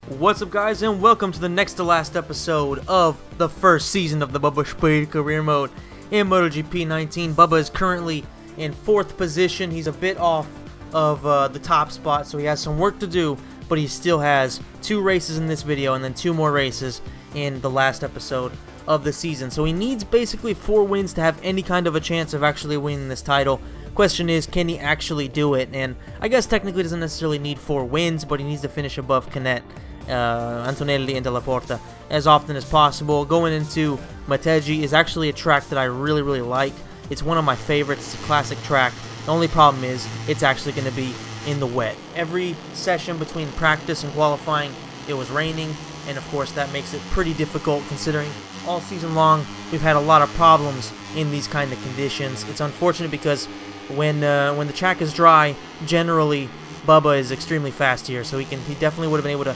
What's up, guys, and welcome to the next to last episode of the first season of the Bubba Speed Career Mode in MotoGP 19. Bubba is currently in 4th position. He's a bit off of the top spot, so he has some work to do, but he still has 2 races in this video and then 2 more races in the last episode of the season. So he needs basically 4 wins to have any kind of a chance of actually winning this title. Question is, can he actually do it? And I guess technically doesn't necessarily need 4 wins, but he needs to finish above Canet, Antonelli, and Della Porta as often as possible. Going into Motegi is actually a track that I really like. It's one of my favorites. It's a classic track. The only problem is it's actually going to be in the wet. Every session between practice and qualifying, it was raining, and of course that makes it pretty difficult considering all season long we've had a lot of problems in these kind of conditions. It's unfortunate because when the track is dry, generally Bubba is extremely fast here, so he definitely would have been able to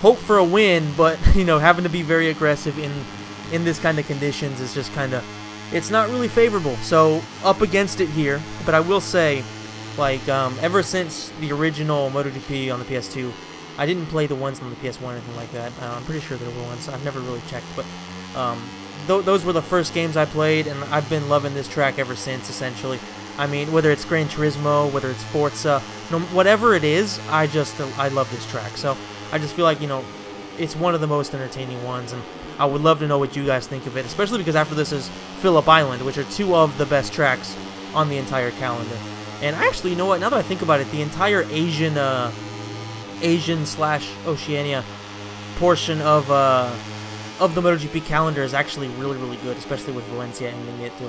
hope for a win, but you know, having to be very aggressive in this kind of conditions is just kind of, it's not really favorable. So up against it here, but I will say, like, ever since the original MotoGP on the PS2, I didn't play the ones on the PS1 or anything like that. I'm pretty sure there were ones. I've never really checked, but those were the first games I played, and I've been loving this track ever since, essentially. I mean, whether it's Gran Turismo, whether it's Forza, whatever it is, I love this track. So I just feel like, you know, it's one of the most entertaining ones, and I would love to know what you guys think of it, especially because after this is Phillip Island, which are 2 of the best tracks on the entire calendar. And actually, you know what, now that I think about it, the entire Asian/Oceania portion of the MotoGP calendar is actually really good, especially with Valencia ending it to,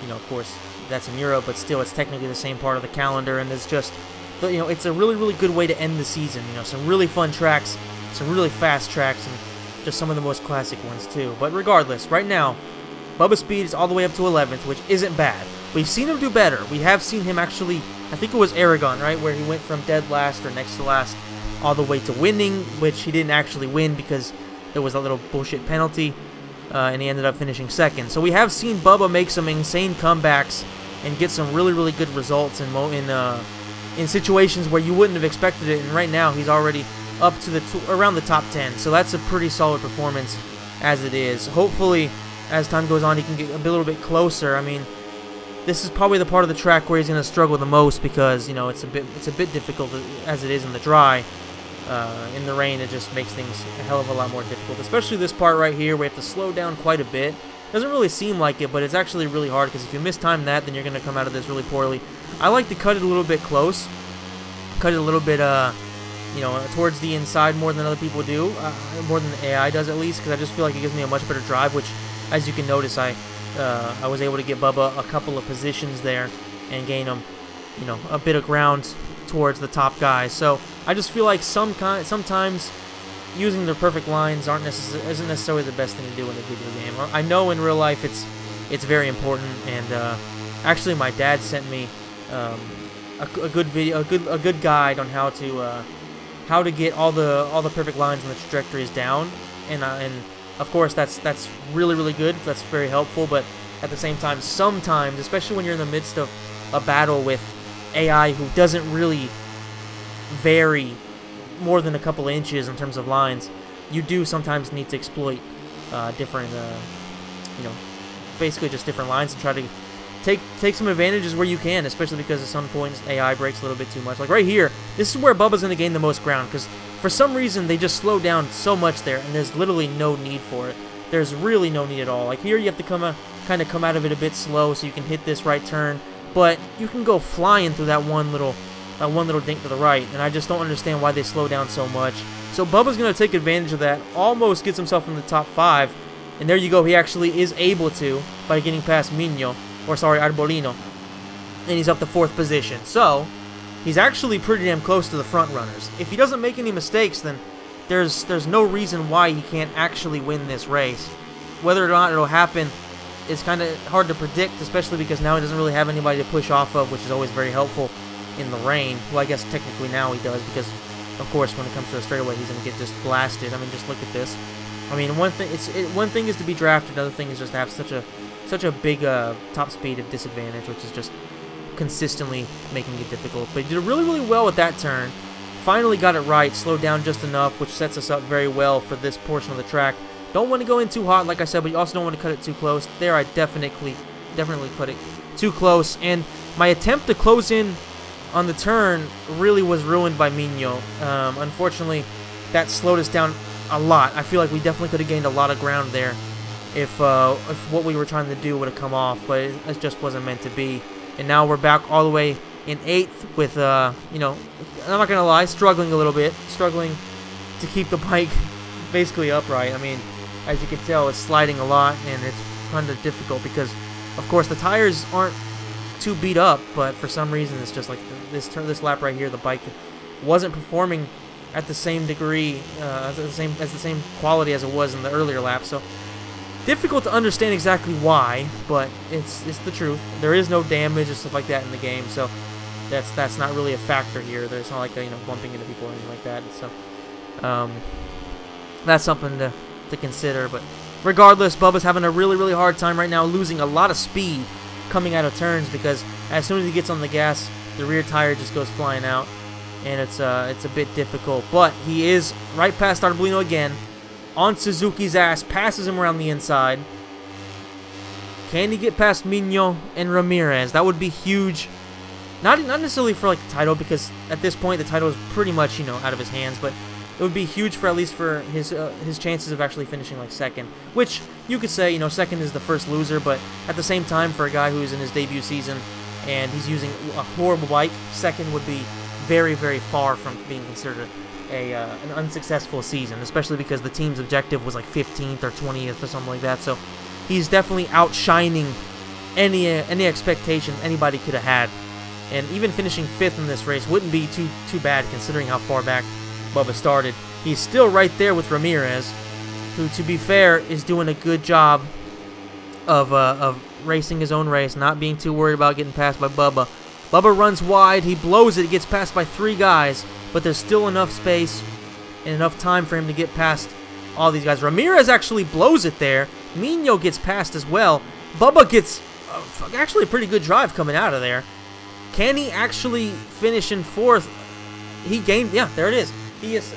you know, of course, that's in Europe, but still, it's technically the same part of the calendar, and it's just, you know, it's a really good way to end the season. You know, some really fun tracks, some really fast tracks, and just some of the most classic ones too. But regardless, right now, Bubba Speed is all the way up to 11th, which isn't bad. We've seen him do better. We have seen him actually, I think it was Aragon, right, where he went from dead last or next to last all the way to winning, which he didn't actually win because there was a little bullshit penalty, and he ended up finishing 2nd. So we have seen Bubba make some insane comebacks and get some really good results in situations where you wouldn't have expected it, and right now he's already up to around the top 10, so that's a pretty solid performance as it is. Hopefully, as time goes on, he can get a little bit closer. I mean, this is probably the part of the track where he's going to struggle the most because, you know, it's a bit difficult as it is in the dry. In the rain, it just makes things a hell of a lot more difficult, especially this part right here where you have to slow down quite a bit. Doesn't really seem like it, but it's actually really hard because if you mistime that, then you're going to come out of this really poorly. I like to cut it a little bit close, cut it a little bit, you know, towards the inside more than other people do, more than the AI does at least, because I just feel like it gives me a much better drive, which, as you can notice, I was able to get Bubba a couple of positions there and gain him, you know, a bit of ground towards the top guys. So I just feel like sometimes using the perfect lines isn't necessarily the best thing to do in a video game. I know in real life it's very important, and actually my dad sent me a good video, a good guide on how to get all the perfect lines and the trajectories down, and of course that's really good. That's very helpful, but at the same time, sometimes, especially when you're in the midst of a battle with AI who doesn't really vary more than a couple of inches in terms of lines, you do sometimes need to exploit different, you know, basically just different lines and try to take some advantages where you can, especially because at some points AI breaks a little bit too much. Like right here, this is where Bubba's going to gain the most ground because for some reason they just slow down so much there, and there's literally no need for it. There's really no need at all. Like here, you have to kind of come out of it a bit slow so you can hit this right turn, but you can go flying through that one little dink to the right, and I just don't understand why they slow down so much. So Bubba's going to take advantage of that, almost gets himself in the top 5, and there you go, he actually is able to by getting past Arbolino, and he's up to 4th position. So he's actually pretty damn close to the front runners. If he doesn't make any mistakes, then there's no reason why he can't actually win this race. Whether or not it'll happen is kind of hard to predict, especially because now he doesn't really have anybody to push off of, which is always very helpful in the rain. Well, I guess technically now he does, because of course when it comes to a straightaway he's going to get just blasted. I mean, just look at this. I mean, one thing is to be drafted, another thing is just to have such a big top speed of disadvantage, which is just consistently making it difficult. But he did really well with that turn. finally got it right, slowed down just enough, which sets us up very well for this portion of the track. Don't want to go in too hot, like I said, but you also don't want to cut it too close. There, I definitely cut it too close, and my attempt to close in on the turn really was ruined by Minho. Unfortunately, that slowed us down a lot. I feel like we definitely could have gained a lot of ground there if what we were trying to do would have come off, but it just wasn't meant to be. And now we're back all the way in 8th with, you know, I'm not going to lie, struggling a little bit. Struggling to keep the bike basically upright. I mean, as you can tell, it's sliding a lot, and it's kind of difficult because, of course, the tires aren't too beat up, but for some reason it's just like this lap right here, the bike wasn't performing at the same degree, as the same quality as it was in the earlier lap. So difficult to understand exactly why, but it's the truth. There is no damage and stuff like that in the game, so that's not really a factor here. There's not like you know, bumping into people or anything like that. So that's something to consider. But regardless, Bubba's having a really hard time right now, losing a lot of speed coming out of turns because as soon as he gets on the gas, the rear tire just goes flying out, and it's a bit difficult. But he is right past Arbolino again, on Suzuki's ass, passes him around the inside. Can he get past Minho and Ramirez? That would be huge. Not necessarily for like the title, because at this point the title is pretty much, you know, out of his hands, but it would be huge for at least for his chances of actually finishing like second, which you could say, you know, second is the first loser, but at the same time, for a guy who's in his debut season and he's using a horrible bike, second would be very far from being considered an unsuccessful season, especially because the team's objective was like 15th or 20th or something like that. So he's definitely outshining any expectation anybody could have had, and even finishing 5th in this race wouldn't be too bad considering how far back Bubba started. He's still right there with Ramirez, who, to be fair, is doing a good job of racing his own race, not being too worried about getting passed by Bubba. Bubba runs wide, he blows it, gets passed by 3 guys, but there's still enough space and enough time for him to get past all these guys. Ramirez actually blows it there. Minho gets past as well. Bubba gets actually a pretty good drive coming out of there. Can he actually finish in 4th? He gained, yeah, there it is. He is,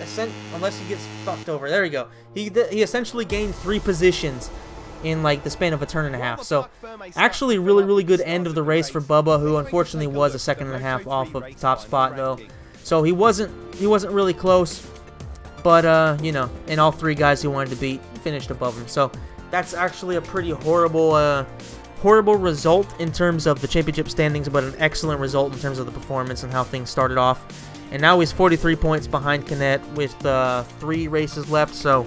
unless he gets fucked over. There we go. He essentially gained 3 positions in like the span of a turn and a half. So actually really good end of the race for Bubba, who unfortunately was a second and a half off of the top spot though. So he wasn't really close, but you know, and all 3 guys he wanted to beat finished above him. So that's actually a pretty horrible result in terms of the championship standings, but an excellent result in terms of the performance and how things started off. And now he's 43 points behind Canet with 3 races left, so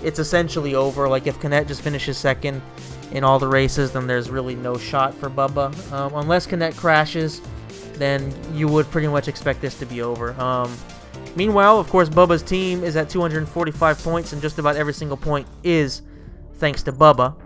it's essentially over. Like, if Canet just finishes second in all the races, then there's really no shot for Bubba. Unless Canet crashes, then you would pretty much expect this to be over. Meanwhile, of course, Bubba's team is at 245 points, and just about every single point is thanks to Bubba.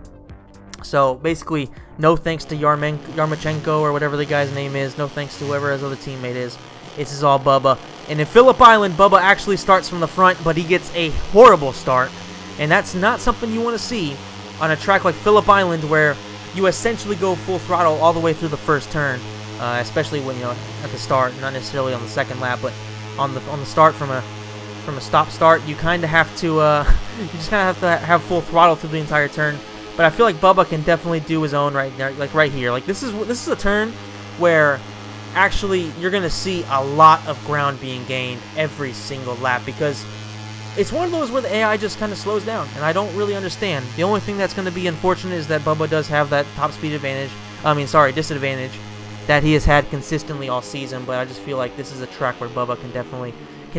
So, basically, no thanks to Yarmachenko or whatever the guy's name is. No thanks to whoever his other teammate is. This is all Bubba. And in Phillip Island, Bubba actually starts from the front, but he gets a horrible start. And that's not something you want to see on a track like Phillip Island, where you essentially go full throttle all the way through the first turn, especially when, you know, at the start, not necessarily on the second lap, but on the start from a stop start, you kind of have to you just kind of have to have full throttle through the entire turn. But I feel like Bubba can definitely do his own right there, like right here. Like this is a turn where actually you're gonna see a lot of ground being gained every single lap, because it's one of those where the AI just kind of slows down, and I don't really understand. The only thing that's going to be unfortunate is that Bubba does have that top speed advantage, disadvantage that he has had consistently all season, but I just feel like this is a track where Bubba can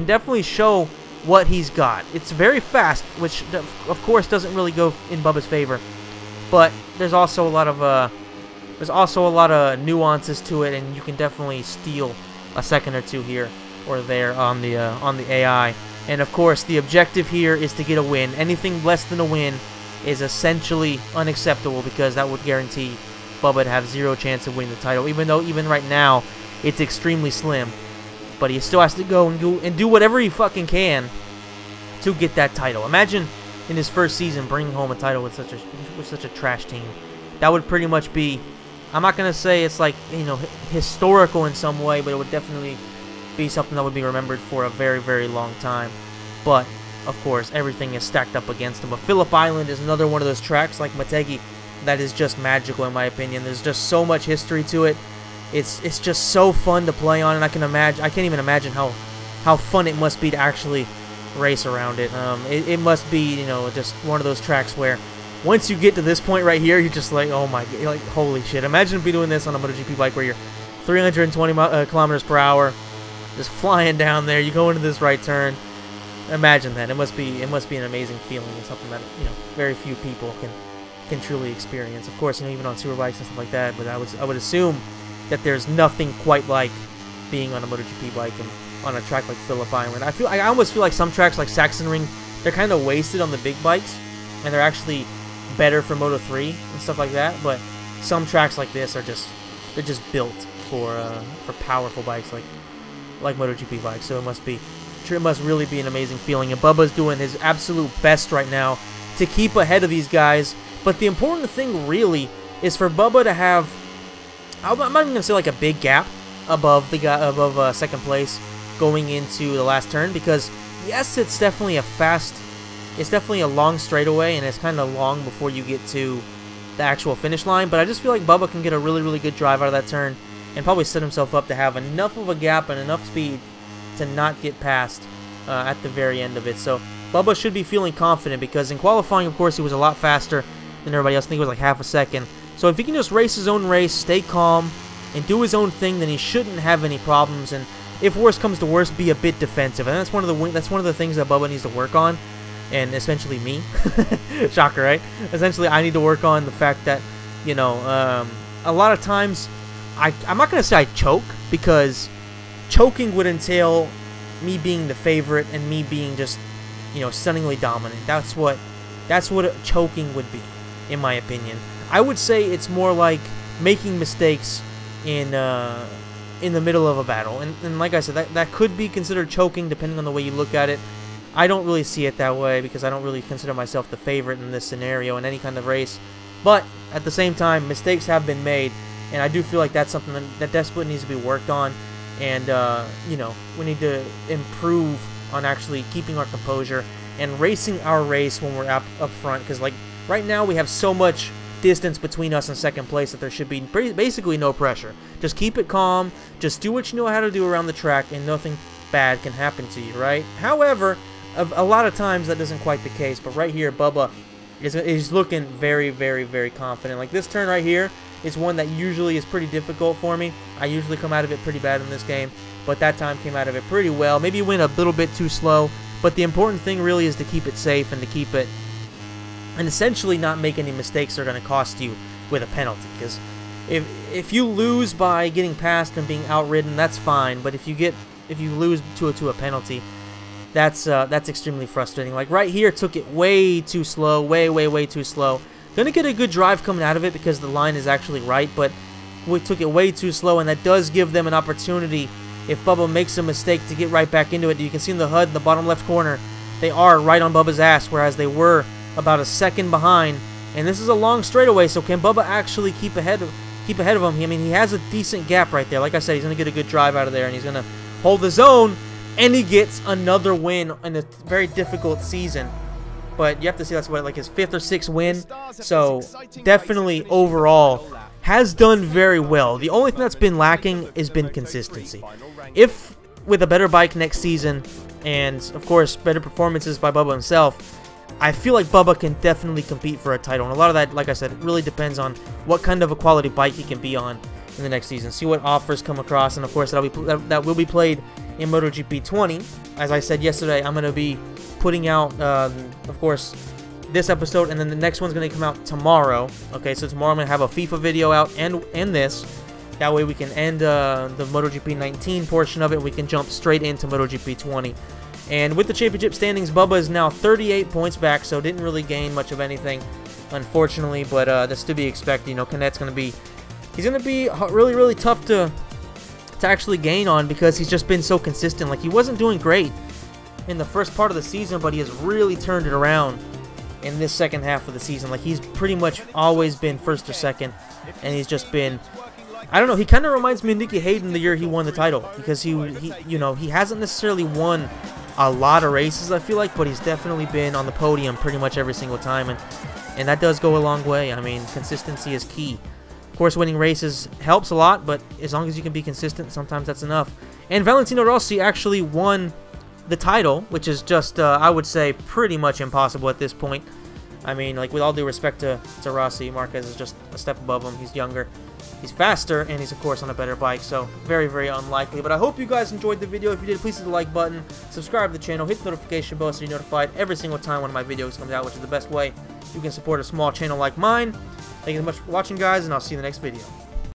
definitely show what he's got. It's very fast, which of course doesn't really go in Bubba's favor, but there's also a lot of nuances to it, and you can definitely steal a second or two here or there on the AI. And of course, the objective here is to get a win. Anything less than a win is essentially unacceptable, because that would guarantee Bubba to have 0 chance of winning the title, even though even right now it's extremely slim. But he still has to go and do whatever he fucking can to get that title. Imagine in his first season bringing home a title with such a trash team. That would pretty much be, I'm not gonna say it's like, you know, historical in some way, but it would definitely be something that would be remembered for a very, very long time. But, of course, everything is stacked up against him. But Phillip Island is another one of those tracks, like Motegi, that is just magical in my opinion. There's just so much history to it. It's just so fun to play on, and I can't even imagine how fun it must be to actually race around it. It must be, you know, just one of those tracks where once you get to this point right here, you're just like, oh my, like, holy shit. Imagine be doing this on a MotoGP bike where you're 320 kilometers per hour, just flying down there. You go into this right turn. Imagine that. It must be an amazing feeling, and something that, you know, very few people can truly experience. Of course, you know, even on superbikes and stuff like that. But I would assume that there's nothing quite like being on a MotoGP bike and on a track like Phillip Island. I almost feel like some tracks like Sachsenring, they're kind of wasted on the big bikes, and they're actually better for Moto3 and stuff like that. But some tracks like this are just built for powerful bikes like MotoGP bikes. So it must really be an amazing feeling. And Bubba's doing his absolute best right now to keep ahead of these guys. But the important thing really is for Bubba to have, I'm not even gonna say like a big gap above the guy above second place going into the last turn, because yes, it's definitely a long straightaway, and it's kind of long before you get to the actual finish line. But I just feel like Bubba can get a really, really good drive out of that turn and probably set himself up to have enough of a gap and enough speed to not get past at the very end of it. So Bubba should be feeling confident, because in qualifying, of course, he was a lot faster than everybody else. I think it was like half a second. So if he can just race his own race, stay calm, and do his own thing, then he shouldn't have any problems. And if worse comes to worse, be a bit defensive. And that's one of the things that Bubba needs to work on, and essentially me. Shocker, right? Essentially, I need to work on the fact that, you know, a lot of times I'm not gonna say I choke, because choking would entail me being the favorite and me being just, you know, stunningly dominant. That's what choking would be, in my opinion. I would say it's more like making mistakes in the middle of a battle, and like I said, that could be considered choking depending on the way you look at it. I don't really see it that way, because I don't really consider myself the favorite in this scenario in any kind of race. But at the same time, mistakes have been made, and I do feel like that's something that desperately needs to be worked on. And you know, we need to improve on actually keeping our composure and racing our race when we're up front, because like right now we have so much distance between us and second place that there should be basically no pressure. Just keep it calm, just do what you know how to do around the track, and nothing bad can happen to you, right? However, a lot of times that isn't quite the case, but right here Bubba is looking very, very, very confident. Like this turn right here is one that usually is pretty difficult for me. I usually come out of it pretty bad in this game, but that time came out of it pretty well. Maybe went a little bit too slow, but the important thing really is to keep it safe and to keep it, and essentially not make any mistakes that are going to cost you with a penalty. Because if you lose by getting past and being outridden, that's fine. But if you lose to a penalty, that's extremely frustrating. Like right here, took it way too slow, way too slow. Gonna get a good drive coming out of it because the line is actually right, but we took it way too slow, and that does give them an opportunity if Bubba makes a mistake to get right back into it. You can see in the HUD in the bottom left corner, they are right on Bubba's ass, whereas they were about a second behind. And this is a long straightaway, so can Bubba actually keep ahead of him? I mean, he has a decent gap right there. Like I said, he's gonna get a good drive out of there, and he's gonna hold his own, and he gets another win in a very difficult season. But you have to see that's what, like his 5th or 6th win. So definitely overall has done very well. The only thing that's been lacking has been consistency. If with a better bike next season, and of course better performances by Bubba himself, I feel like Bubba can definitely compete for a title. And a lot of that, like I said, it really depends on what kind of a quality bike he can be on in the next season. See what offers come across, and of course that will be played in MotoGP 20. As I said yesterday, I'm going to be putting out, of course, this episode, and then the next one's going to come out tomorrow. Okay, so tomorrow I'm going to have a FIFA video out and this. That way we can end the MotoGP 19 portion of it. We can jump straight into MotoGP 20. And with the championship standings, Bubba is now 38 points back, so didn't really gain much of anything, unfortunately. But that's to be expected. You know, Canet's going to be, he's going to be really tough to actually gain on, because he's just been so consistent. Like, he wasn't doing great in the first part of the season, but he has really turned it around in this second half of the season. Like, he's pretty much always been first or second, and he's just been I don't know. He kind of reminds me of Nicky Hayden the year he won the title, because he you know, he hasn't necessarily won a lot of races, I feel like, but he's definitely been on the podium pretty much every single time, and that does go a long way. I mean, consistency is key. Of course, winning races helps a lot, but as long as you can be consistent, sometimes that's enough. And Valentino Rossi actually won the title, which is just, I would say, pretty much impossible at this point. I mean, like, with all due respect to Rossi, Marquez is just a step above him. He's younger, he's faster, and he's, of course, on a better bike, so very, very unlikely. But I hope you guys enjoyed the video. If you did, please hit the like button, subscribe to the channel, hit the notification bell so you're notified every single time one of my videos comes out, which is the best way you can support a small channel like mine. Thank you so much for watching, guys, and I'll see you in the next video.